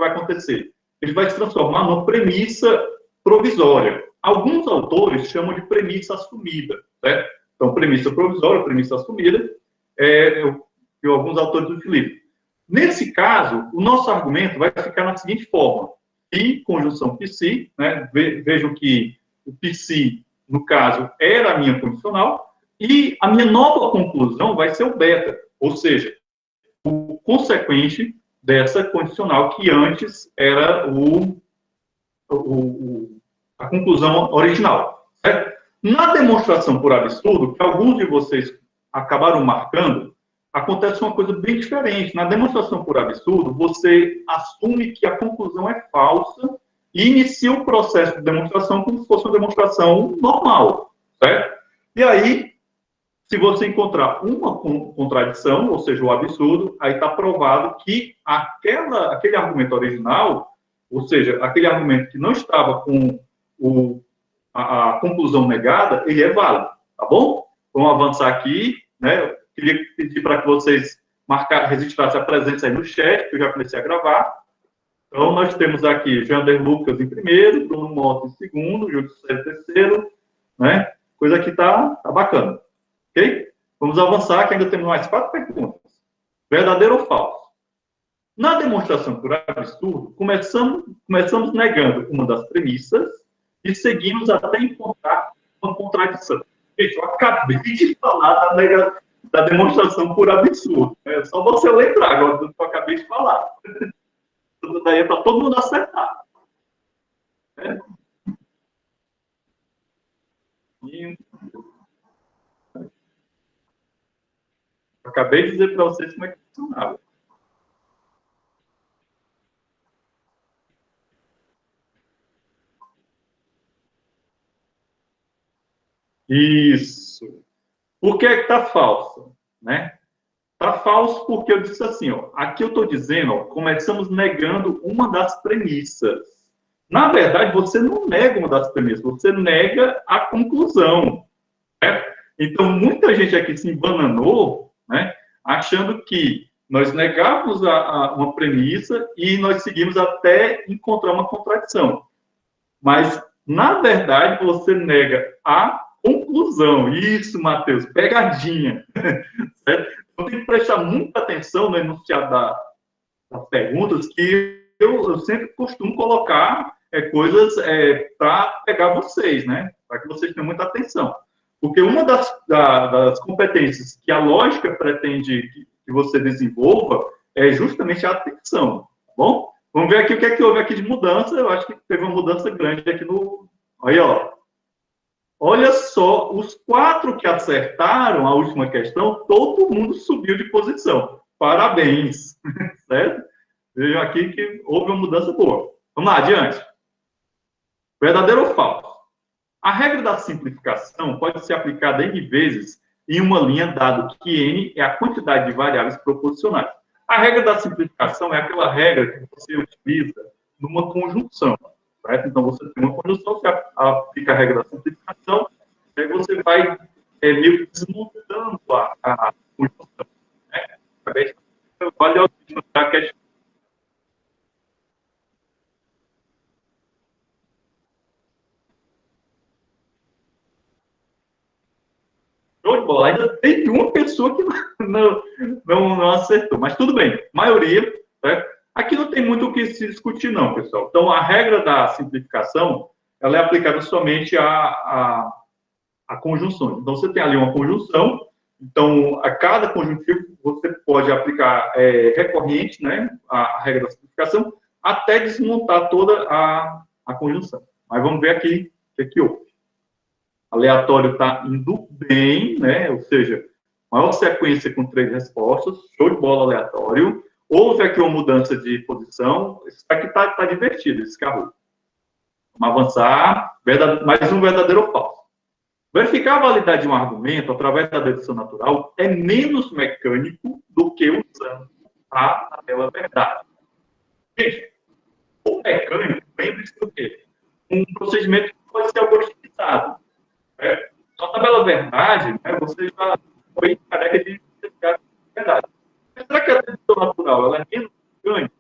vai acontecer? Ele vai se transformar numa premissa provisória. Alguns autores chamam de premissa assumida, né? Então, premissa provisória, premissa assumida, que alguns autores utilizam. Nesse caso, o nosso argumento vai ficar na seguinte forma: e conjunção psi, né? Vejam que o psi, no caso, era a minha condicional, e a minha nova conclusão vai ser o beta, ou seja, o consequente dessa condicional que antes era a conclusão original. Certo? Na demonstração por absurdo, que alguns de vocês acabaram marcando, acontece uma coisa bem diferente. Na demonstração por absurdo, você assume que a conclusão é falsa e inicia o processo de demonstração como se fosse uma demonstração normal, certo? E aí, se você encontrar uma contradição, ou seja, o absurdo, aí está provado que aquele argumento original, ou seja, aquele argumento que não estava com a conclusão negada, ele é válido, tá bom? Vamos avançar aqui, né? Eu queria pedir para que vocês registrassem a presença aí no chat, que eu já comecei a gravar. Então, nós temos aqui Jander Lucas em primeiro, Bruno Mota em segundo, Júlio César em terceiro, né? Coisa que tá bacana. Ok? Vamos avançar, que ainda temos mais 4 perguntas. Verdadeiro ou falso? Na demonstração por absurdo, começamos negando uma das premissas e seguimos até encontrar uma contradição. Gente, eu acabei de falar da demonstração por absurdo. É só você lembrar agora do que eu acabei de falar. Tudo daí é para todo mundo acertar. Acabei de dizer para vocês como é que funcionava. Isso. Por que está falso? Né? Está falso porque eu disse assim, ó, aqui eu estou dizendo, ó, começamos negando uma das premissas. Na verdade, você não nega uma das premissas, você nega a conclusão. Né? Então, muita gente aqui se embananou, né, achando que nós negávamos uma premissa e nós seguimos até encontrar uma contradição. Mas, na verdade, você nega a conclusão. Isso, Matheus, pegadinha. Certo? Então, tem que prestar muita atenção no enunciado das perguntas, que eu sempre costumo colocar coisas para pegar vocês, né? Para que vocês tenham muita atenção. Porque uma das competências que a lógica pretende que você desenvolva é justamente a atenção, tá bom? Vamos ver aqui o que é que houve aqui de mudança. Eu acho que teve uma mudança grande aqui no... Aí, ó. Olha só, os 4 que acertaram a última questão, todo mundo subiu de posição. Parabéns, certo? Vejam aqui que houve uma mudança boa. Vamos lá, adiante. Verdadeiro ou falso? A regra da simplificação pode ser aplicada N vezes em uma linha, dado que N é a quantidade de variáveis proposicionais. A regra da simplificação é aquela regra que você utiliza numa conjunção. Certo? Então, você tem uma conjunção, você aplica a regra da simplificação, aí você vai meio que desmontando a conjunção. Né? Vale a questão. Show de bola. Ainda tem uma pessoa que não acertou, mas tudo bem. Maioria, certo? Aqui não tem muito o que se discutir, não, pessoal. Então, a regra da simplificação, ela é aplicada somente a conjunções. Então, você tem ali uma conjunção, então, a cada conjuntivo, você pode aplicar recorrente, né, a regra da simplificação, até desmontar toda a conjunção. Mas vamos ver aqui o que houve. Aleatório está indo bem, né, ou seja, maior sequência com 3 respostas, show de bola aleatório. Houve aqui uma mudança de posição, isso aqui está divertido, esse carro. Vamos avançar, mais um verdadeiro ou falso. Verificar a validade de um argumento através da dedução natural é menos mecânico do que usando a tabela verdade. Gente, o mecânico, lembre-se do quê? Um procedimento que pode ser algoritmizado. Só a tabela verdade, né, você já foi careca de verificar a verdade. Mas será que a dedução natural ela é menos mecânica?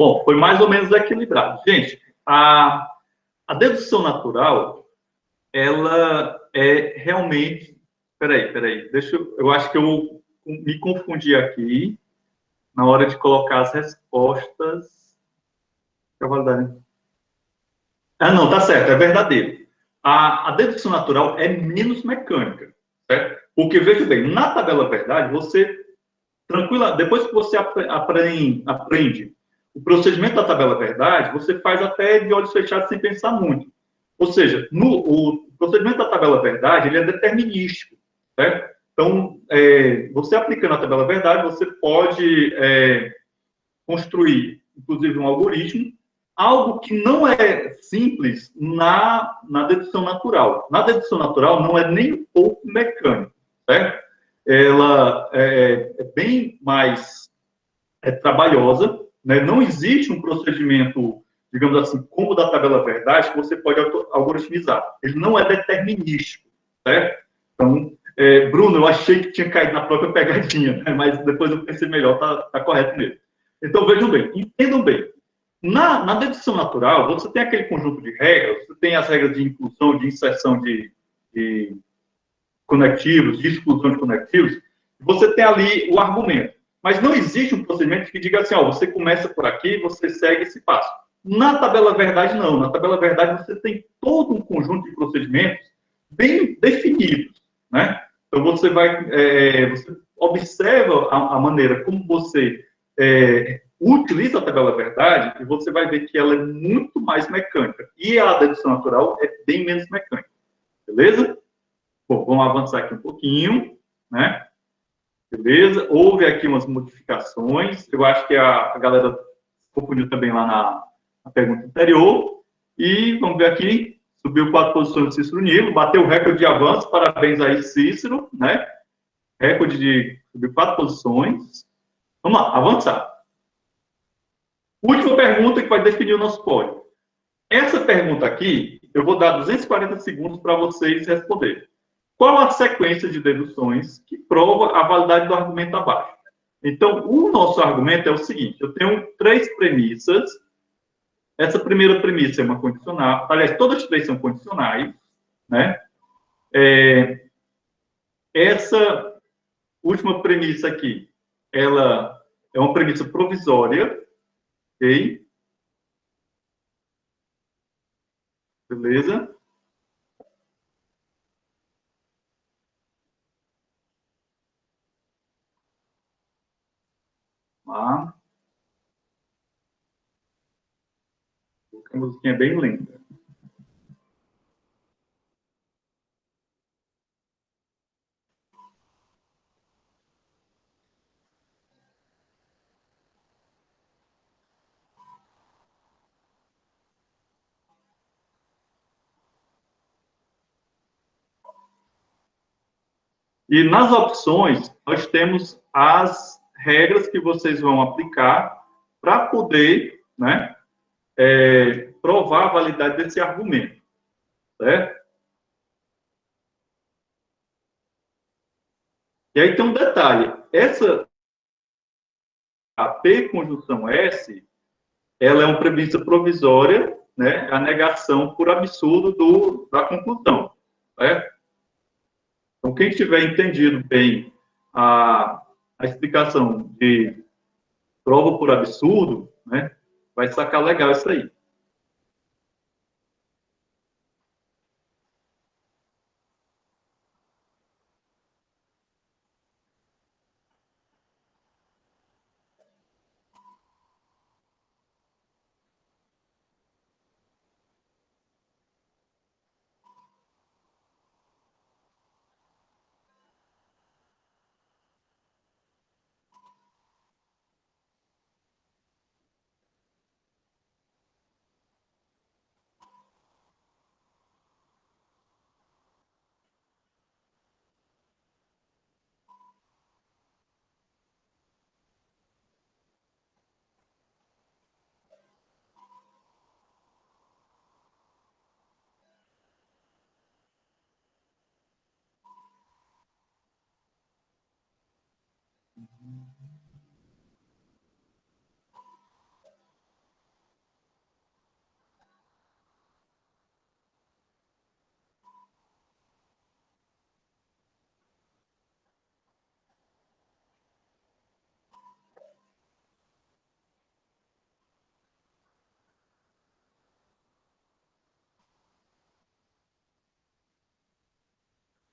Bom, foi mais ou menos equilibrado. Gente, a dedução natural, ela é realmente... Peraí, deixa eu acho que eu me confundi aqui na hora de colocar as respostas. Que é validade. Ah, não, tá certo, é verdadeiro. A dedução natural é menos mecânica, certo? Porque, veja bem, na tabela verdade, você, tranquila, depois que você aprende o procedimento da tabela verdade, você faz até de olhos fechados sem pensar muito. Ou seja, o procedimento da tabela verdade, ele é determinístico, certo? Então, você aplicando a tabela verdade, você pode construir, inclusive, um algoritmo, algo que não é simples na dedução natural. Na dedução natural, não é nem um pouco mecânico, certo? Ela é bem mais trabalhosa, né? Não existe um procedimento, digamos assim, como o da tabela verdade, que você pode algoritmizar. Ele não é determinístico, certo? Então, Bruno, eu achei que tinha caído na própria pegadinha, né? Mas depois eu pensei melhor, tá correto mesmo. Então, vejam bem, entendam bem. Na dedução natural, você tem aquele conjunto de regras, você tem as regras de inclusão, de inserção de conectivos, de exclusão de conectivos, você tem ali o argumento. Mas não existe um procedimento que diga assim, ó, você começa por aqui, você segue esse passo. Na tabela verdade, não. Na tabela verdade, você tem todo um conjunto de procedimentos bem definidos, né? Então, você você observa a maneira como você utiliza a tabela verdade e você vai ver que ela é muito mais mecânica. E a dedução natural é bem menos mecânica. Beleza? Bom, vamos avançar aqui um pouquinho, né? Beleza? Houve aqui umas modificações. Eu acho que a galera confundiu também lá na pergunta anterior. E vamos ver aqui. Subiu 4 posições do Cícero Nilo, bateu o recorde de avanço. Parabéns aí, Cícero, né? Recorde de subir 4 posições. Vamos lá, avançar. Última pergunta que vai definir o nosso pódio. Essa pergunta aqui, eu vou dar 240 segundos para vocês responderem. Qual a sequência de deduções que prova a validade do argumento abaixo? Então, o nosso argumento é o seguinte: eu tenho 3 premissas. Essa primeira premissa é uma condicional. Aliás, todas as 3 são condicionais, né? Essa última premissa aqui, ela é uma premissa provisória, ok? Beleza? Lá. A musiquinha é bem lenta. E nas opções, nós temos as regras que vocês vão aplicar para poder, né, provar a validade desse argumento, certo? E aí tem um detalhe, a P conjunção S, ela é uma premissa provisória, né, a negação por absurdo da conclusão, certo? Então, quem tiver entendido bem a explicação de prova por absurdo, né, vai sacar legal isso aí.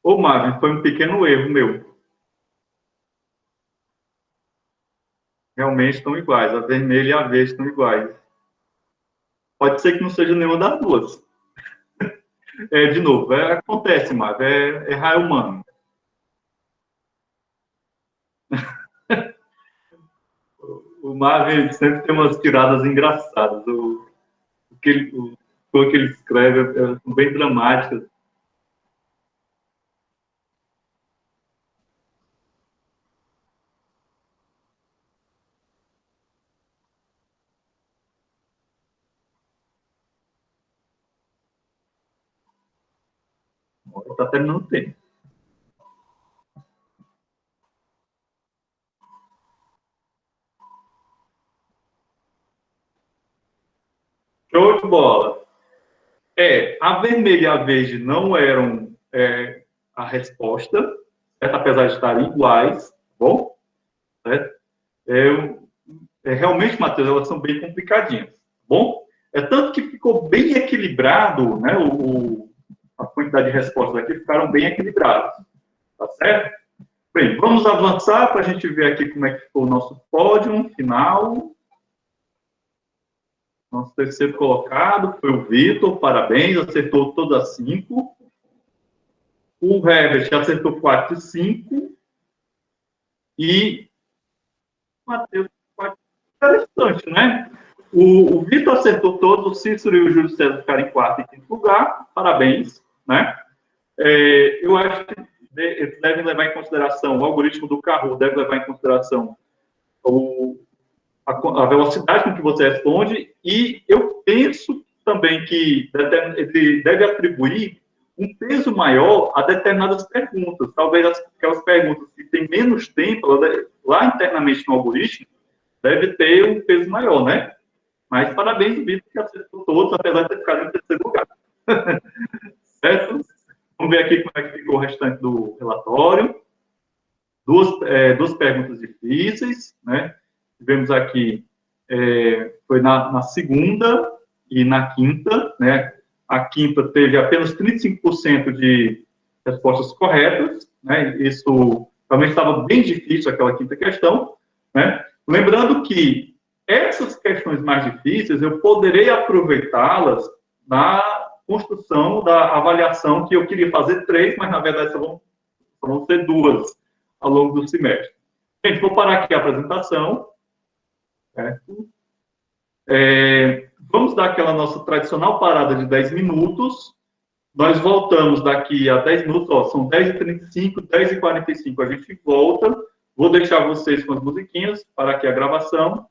Ô, Marvin, foi um pequeno erro meu. Realmente estão iguais. A vermelha e a verde estão iguais. Pode ser que não seja nenhuma das duas. De novo, acontece, Marvin, é raio humano. O Marvin sempre tem umas tiradas engraçadas. O que ele escreve é bem dramáticas. Está terminando o tempo. Show de bola. A vermelha e a verde não eram a resposta, certo? Apesar de estarem iguais, tá bom? Certo? Realmente, Matheus, elas são bem complicadinhas, tá bom? Tanto que ficou bem equilibrado, né? A quantidade de respostas aqui ficaram bem equilibradas, tá certo? Bem, vamos avançar para a gente ver aqui como é que ficou o nosso pódio final. Nosso terceiro colocado foi o Vitor, parabéns, acertou todas as 5. O Herbert acertou 4 e 5. E o Matheus, 4. Interessante, né? O Vitor acertou todos, o Cícero e o Júlio César ficaram em 4 e 5 lugar, parabéns, né? Eu acho que eles devem levar em consideração, o algoritmo do Kahoot deve levar em consideração a velocidade com que você responde, e eu penso também que ele deve atribuir um peso maior a determinadas perguntas. Talvez aquelas perguntas que têm menos tempo, lá internamente no algoritmo, deve ter um peso maior, né? Mas parabéns, Vitor, que acertou todos, apesar de ter ficado em terceiro lugar. Certo? Vamos ver aqui como é que ficou o restante do relatório. Duas perguntas difíceis, né? Tivemos aqui, foi na segunda e na quinta, né? A quinta teve apenas 35% de respostas corretas, né? Isso realmente estava bem difícil, aquela quinta questão, né? Lembrando que essas questões mais difíceis, eu poderei aproveitá-las na construção da avaliação, que eu queria fazer 3, mas na verdade só vão ser 2 ao longo do semestre. Gente, vou parar aqui a apresentação. Certo? Vamos dar aquela nossa tradicional parada de 10 minutos. Nós voltamos daqui a 10 minutos, são 10h35, 10h45 a gente volta. Vou deixar vocês com as musiquinhas, parar aqui a gravação.